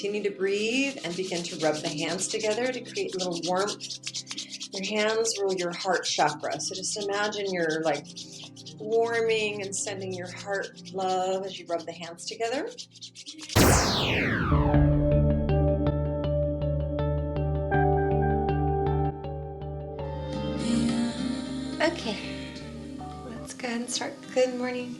Continue to breathe and begin to rub the hands together to create a little warmth. Your hands rule your heart chakra. So just imagine you're like warming and sending your heart love as you rub the hands together. Okay, let's go ahead and start. Good morning.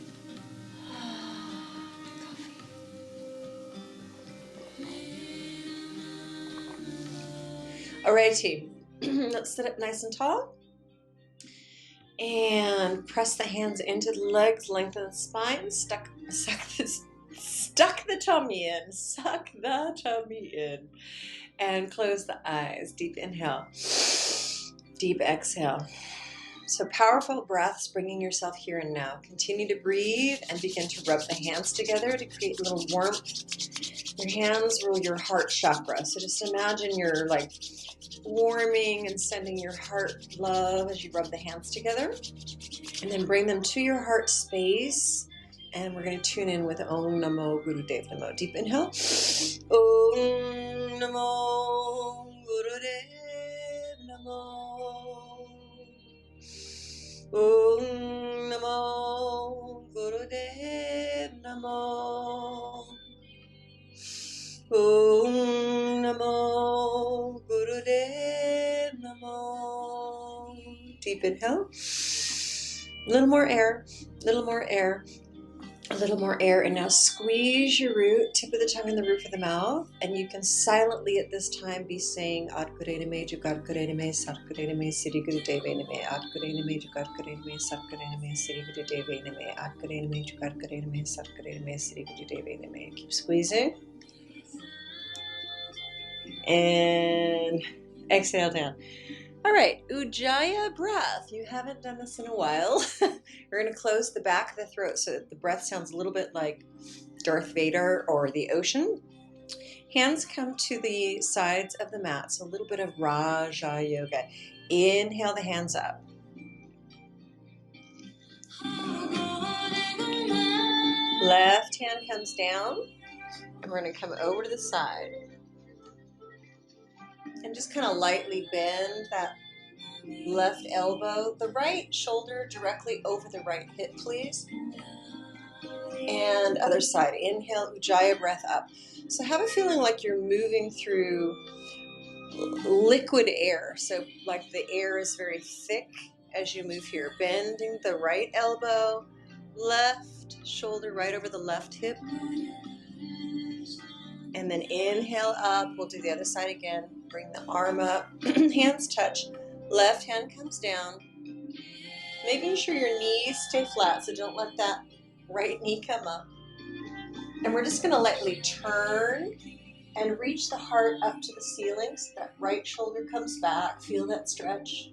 Alrighty, let's sit up nice and tall and press the hands into the legs, lengthen the spine, suck the tummy in, and close the eyes. Deep inhale, deep exhale. So powerful breaths, bringing yourself here and now. Continue to breathe and begin to rub the hands together to create a little warmth. Your hands rule your heart chakra. So just imagine you're like warming and sending your heart love as you rub the hands together. And then bring them to your heart space. And we're going to tune in with Om Namo Gurudev Namo. Deep inhale. Om Namo Gurudev Namo. Om Namo Gurudev Namo. Om Namo Gurudev Namo. Deep inhale. A little more air, a little more air, a little more air. And now squeeze your root, tip of the tongue in the roof of the mouth. And you can silently at this time be saying Ad Gurename, Jugad Gurename, Sat Gurename, Siddhi Guru Devename, Ad Gurename, Jugad Gurename, Sat Gurename, Siddhi Guru Devename, Ad Gurename, Jugad Gurename, Sat Gurename, Siddhi Guru Devename. Keep squeezing. And exhale down. All right, Ujjayi breath. You haven't done this in a while. We're going to close the back of the throat so that the breath sounds a little bit like Darth Vader or the ocean. Hands come to the sides of the mat, so a little bit of Raja Yoga. Inhale the hands up. Left hand comes down, and we're going to come over to the side. And just kind of lightly bend that left elbow, the right shoulder directly over the right hip, please. And other side. Inhale, Ujjayi breath up. So have a feeling like you're moving through liquid air. So like the air is very thick as you move here. Bending the right elbow, left shoulder right over the left hip. And then inhale up. We'll do the other side again. Bring the arm up. Hands touch. Left hand comes down. Making sure your knees stay flat, so don't let that right knee come up. And we're just going to lightly turn and reach the heart up to the ceiling so that right shoulder comes back. Feel that stretch.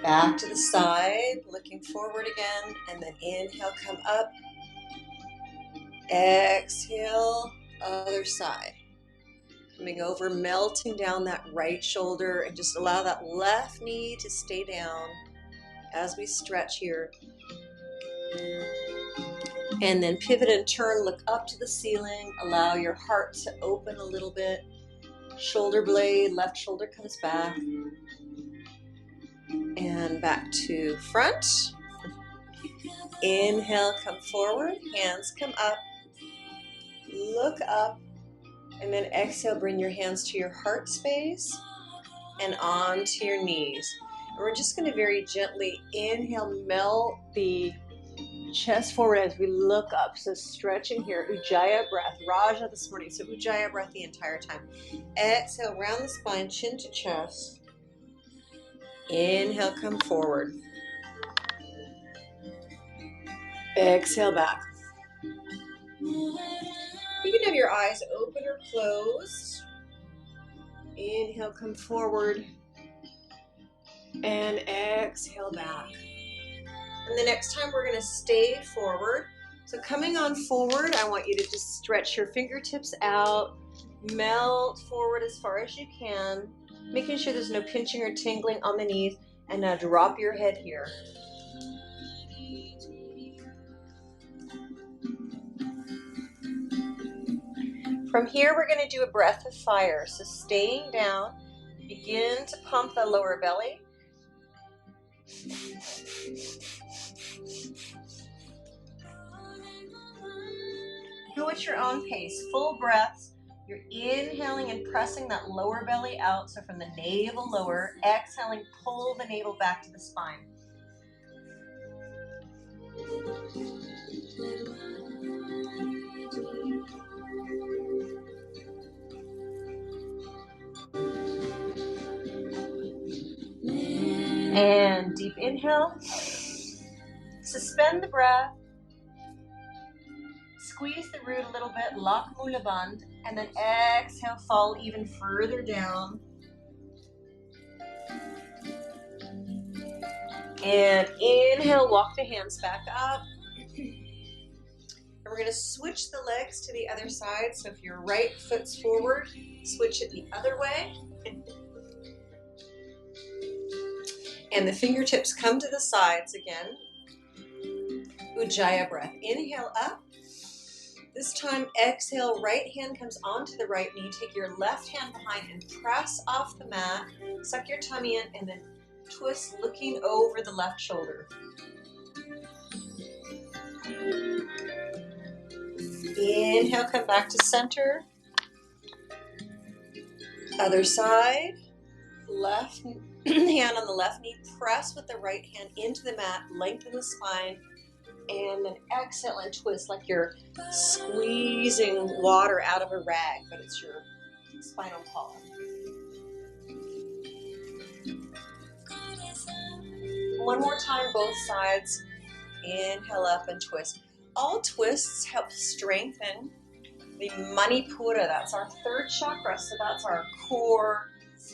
Back to the side, looking forward again. And then inhale, come up. Exhale, other side. Coming over, melting down that right shoulder, and just allow that left knee to stay down as we stretch here. And then pivot and turn, look up to the ceiling, allow your heart to open a little bit. Shoulder blade, left shoulder comes back. And back to front. Inhale, come forward, hands come up. Look up, and then exhale, bring your hands to your heart space and onto your knees. And we're just going to very gently inhale, melt the chest forward as we look up. So stretching here, Ujjayi breath, Raja this morning. So Ujjayi breath the entire time. Exhale, round the spine, chin to chest. Inhale, come forward. Exhale back. You can have your eyes open or closed. Inhale, come forward. And exhale back. And the next time we're going to stay forward. So coming on forward, I want you to just stretch your fingertips out. Melt forward as far as you can. Making sure there's no pinching or tingling on the knees. And now drop your head here. From here, we're going to do a breath of fire. So staying down, begin to pump the lower belly. Go at your own pace, full breaths. You're inhaling and pressing that lower belly out. So from the navel lower, exhaling, pull the navel back to the spine. And deep inhale. Suspend the breath. Squeeze the root a little bit, Loche Mula Bandh, and then exhale, fall even further down. And inhale, walk the hands back up. And we're going to switch the legs to the other side. So if your right foot's forward, switch it the other way. And the fingertips come to the sides again. Ujjayi breath. Inhale up. This time, exhale, right hand comes onto the right knee. Take your left hand behind and press off the mat. Suck your tummy in and then twist, looking over the left shoulder. Inhale, come back to center. Other side. Left hand on the left knee. Press with the right hand into the mat. Lengthen the spine. And then exhale and twist like you're squeezing water out of a rag, but it's your spinal column. One more time, both sides. Inhale up and twist. All twists help strengthen the Manipura. That's our third chakra, so that's our core.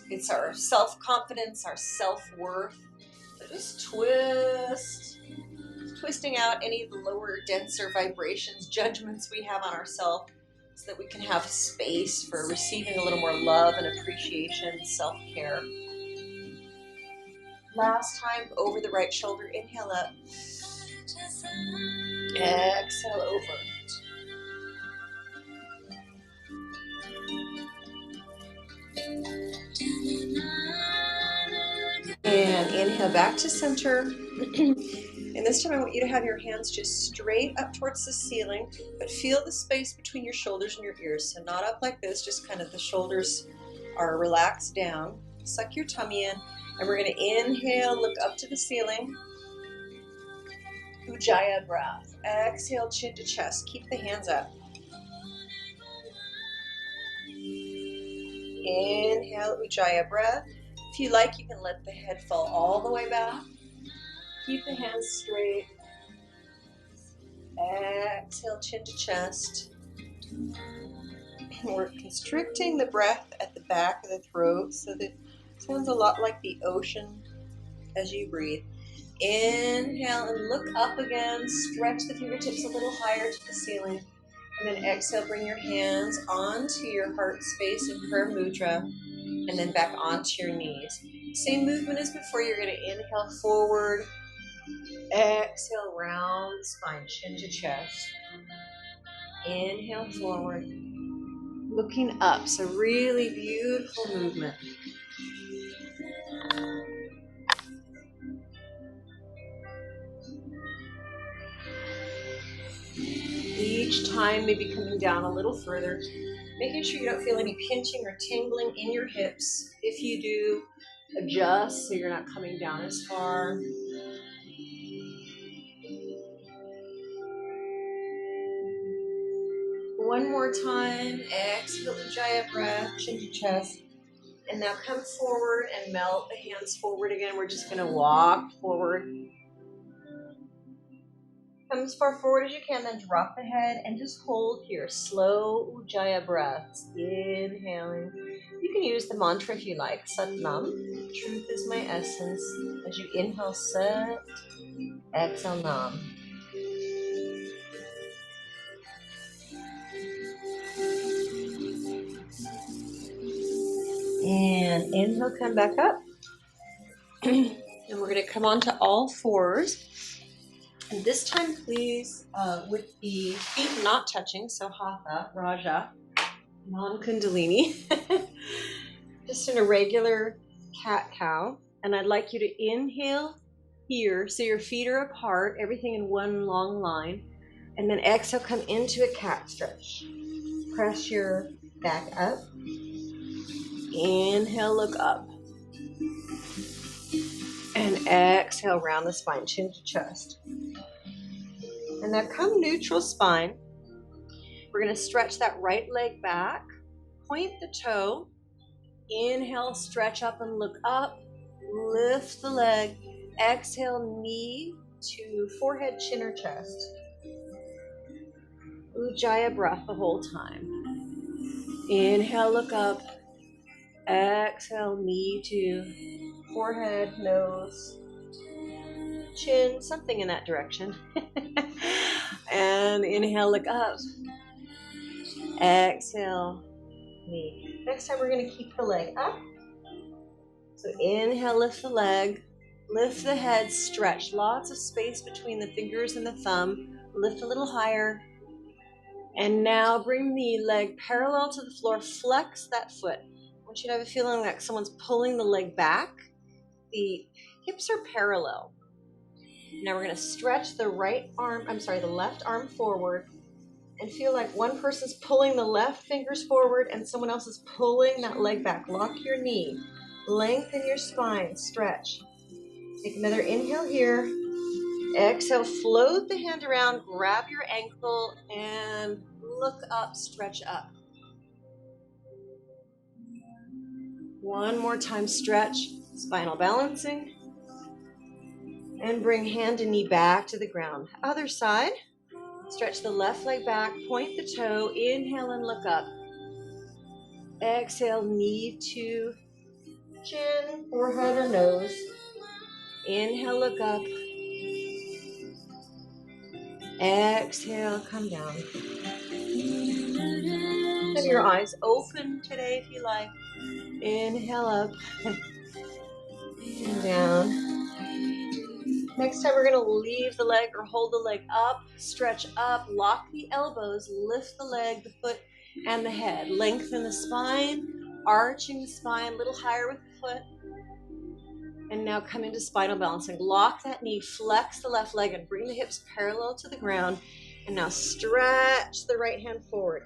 It's our self-confidence, our self-worth. So just twist. Twisting out any of the lower, denser vibrations, judgments we have on ourselves, so that we can have space for receiving a little more love and appreciation, self-care. Last time, over the right shoulder, inhale up. Exhale over. And inhale back to center. And this time I want you to have your hands just straight up towards the ceiling, but feel the space between your shoulders and your ears. So not up like this, just kind of the shoulders are relaxed down. Suck your tummy in, and we're going to inhale, look up to the ceiling. Ujjayi breath. Exhale, chin to chest. Keep the hands up. Inhale, Ujjayi breath. If you like, you can let the head fall all the way back. Keep the hands straight. Exhale, chin to chest. We're constricting the breath at the back of the throat so that it sounds a lot like the ocean as you breathe. Inhale and look up again. Stretch the fingertips a little higher to the ceiling. And then exhale, bring your hands onto your heart space in prayer mudra, and then back onto your knees. Same movement as before. You're going to inhale forward. Exhale, round the spine, chin to chest. Inhale forward, looking up. So really beautiful movement. Each time maybe coming down a little further, making sure you don't feel any pinching or tingling in your hips. If you do, adjust so you're not coming down as far. One more time. Exhale, Ujjayi breath, chin to chest. And now come forward and melt the hands forward again. We're just going to walk forward. Come as far forward as you can, then drop the head and just hold here. Slow Ujjayi breaths. Inhaling. You can use the mantra if you like. Sat Nam. Truth is my essence. As you inhale, Sat. Exhale, Nam. And inhale, come back up. And we're going to come onto all fours. And this time, please, with the feet not touching, so Hatha, Raja. non-kundalini, just in a regular cat-cow. And I'd like you to inhale here, so your feet are apart, everything in one long line. And then exhale, come into a cat stretch. Press your back up. Inhale, look up. And exhale, round the spine, chin to chest. And now come neutral spine. We're going to stretch that right leg back. Point the toe. Inhale, stretch up and look up. Lift the leg. Exhale, knee to forehead, chin, or chest. Ujjayi breath the whole time. Inhale, look up. Exhale, knee to forehead, nose, chin, something in that direction. And inhale, look up. Exhale, knee. Next time we're going to keep the leg up. So inhale, lift the leg. Lift the head, stretch. Lots of space between the fingers and the thumb. Lift a little higher. And now bring the leg parallel to the floor. Flex that foot. I want you to have a feeling like someone's pulling the leg back. The hips are parallel. Now we're going to stretch the left arm forward and feel like one person's pulling the left fingers forward and someone else is pulling that leg back. Lock your knee. Lengthen your spine. Stretch. Take another inhale here. Exhale, float the hand around, grab your ankle, and look up, stretch up. One more time, stretch, spinal balancing. And bring hand and knee back to the ground. Other side, stretch the left leg back, point the toe, inhale and look up. Exhale, knee to chin, forehead or nose. Inhale, look up. Exhale, come down. Have your eyes open today if you like. Inhale up and down. Next time we're going to leave the leg or hold the leg up, stretch up, lock the elbows, lift the leg, the foot, and the head. Lengthen the spine, arching the spine, a little higher with the foot. And now come into spinal balancing. Lock that knee, flex the left leg, and bring the hips parallel to the ground. And now stretch the right hand forward.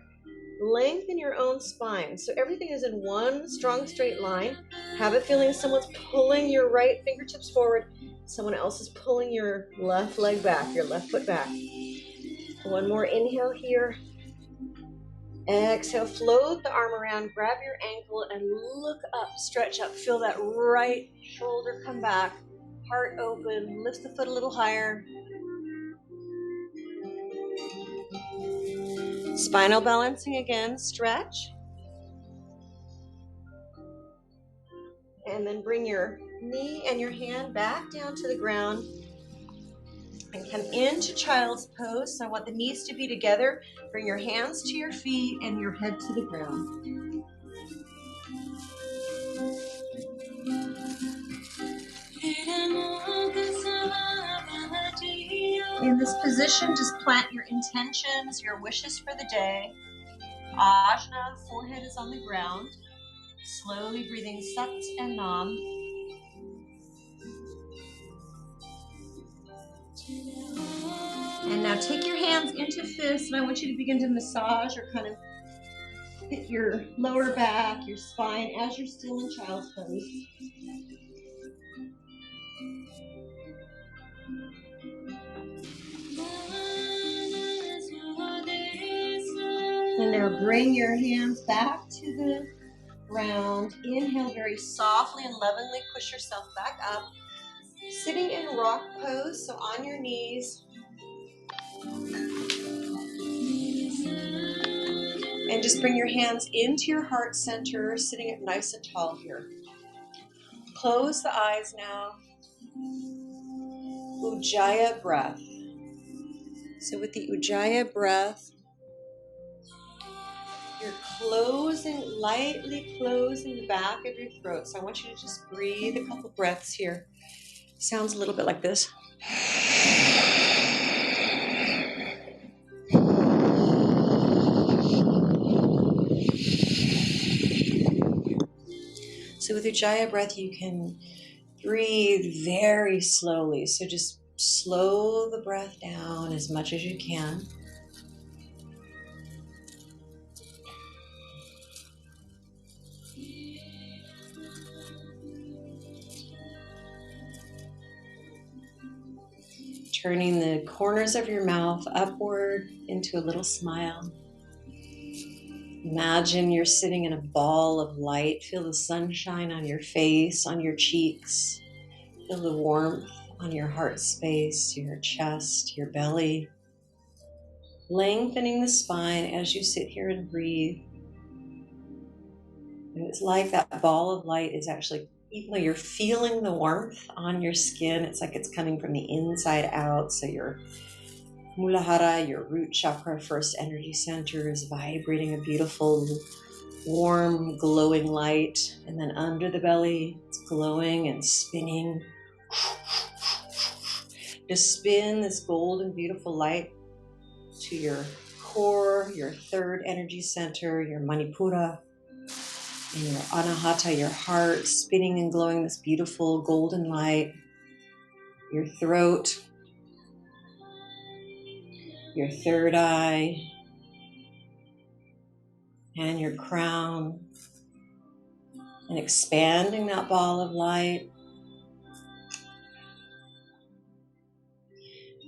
Lengthen your own spine. So everything is in one strong straight line. Have a feeling someone's pulling your right fingertips forward. Someone else is pulling your left leg back, your left foot back. One more inhale here. Exhale, float the arm around, grab your ankle and look up, stretch up. Feel that right shoulder come back, heart open, lift the foot a little higher. Spinal balancing again, stretch. And then bring your knee and your hand back down to the ground. And come into child's pose. So I want the knees to be together. Bring your hands to your feet and your head to the ground. In this position, just plant your intentions, your wishes for the day. Ajna, forehead is on the ground. Slowly breathing Sat and Nam. And now take your hands into fists, and I want you to begin to massage or kind of hit your lower back, your spine, as you're still in child's pose. And now bring your hands back to the ground. Inhale very softly and lovingly, push yourself back up. Sitting in rock pose, so on your knees. And just bring your hands into your heart center, sitting up nice and tall here. Close the eyes now. Ujjayi breath. So with the Ujjayi breath, you're lightly closing the back of your throat. So I want you to just breathe a couple breaths here. Sounds a little bit like this. So with Ujjayi breath, you can breathe very slowly. So just slow the breath down as much as you can. Turning the corners of your mouth upward into a little smile. Imagine you're sitting in a ball of light. Feel the sunshine on your face, on your cheeks. Feel the warmth on your heart space, your chest, your belly. Lengthening the spine as you sit here and breathe. And it's like that ball of light is actually, even though you're feeling the warmth on your skin, it's like it's coming from the inside out. So your Muladhara, your root chakra, first energy center, is vibrating a beautiful, warm, glowing light. And then under the belly, it's glowing and spinning. Just spin this golden, beautiful light to your core, your third energy center, your Manipura, and your Anahata, your heart, spinning and glowing this beautiful golden light. Your throat, your third eye, and your crown. And expanding that ball of light.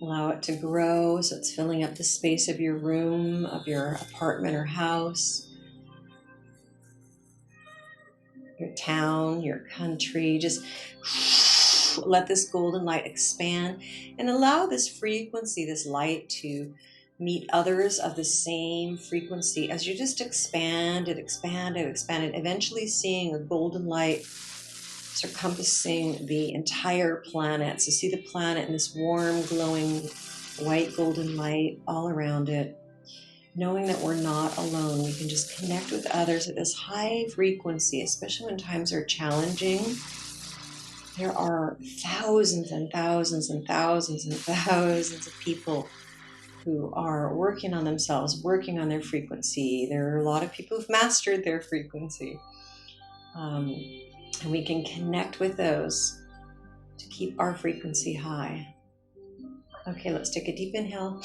Allow it to grow so it's filling up the space of your room, of your apartment or house, your town, your country. Just let this golden light expand and allow this frequency, this light, to meet others of the same frequency as you just expand it, eventually seeing a golden light circumambulating the entire planet. So see the planet in this warm, glowing, white golden light all around it. Knowing that we're not alone, we can just connect with others at this high frequency, especially when times are challenging. There are thousands and thousands and thousands and thousands of people who are working on themselves, working on their frequency. There are a lot of people who've mastered their frequency. And we can connect with those to keep our frequency high. Okay, let's take a deep inhale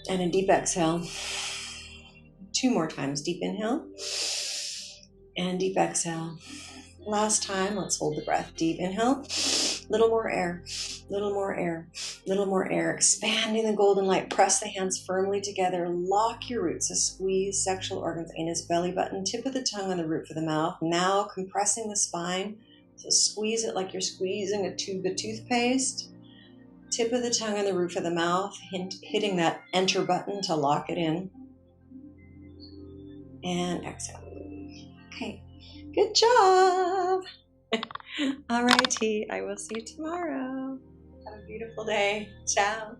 and a deep exhale. 2 more times. Deep inhale and deep exhale. Last time, let's hold the breath. Deep inhale, little more air, little more air, little more air. Expanding the golden light. Press the hands firmly together. Lock your roots. So squeeze sexual organs, anus, belly button, tip of the tongue on the roof of the mouth. Now compressing the spine. So squeeze it like you're squeezing a tube of toothpaste. Tip of the tongue on the roof of the mouth, hitting that enter button to lock it in. And exhale. Okay, good job. All righty, I will see you tomorrow. Have a beautiful day. Ciao.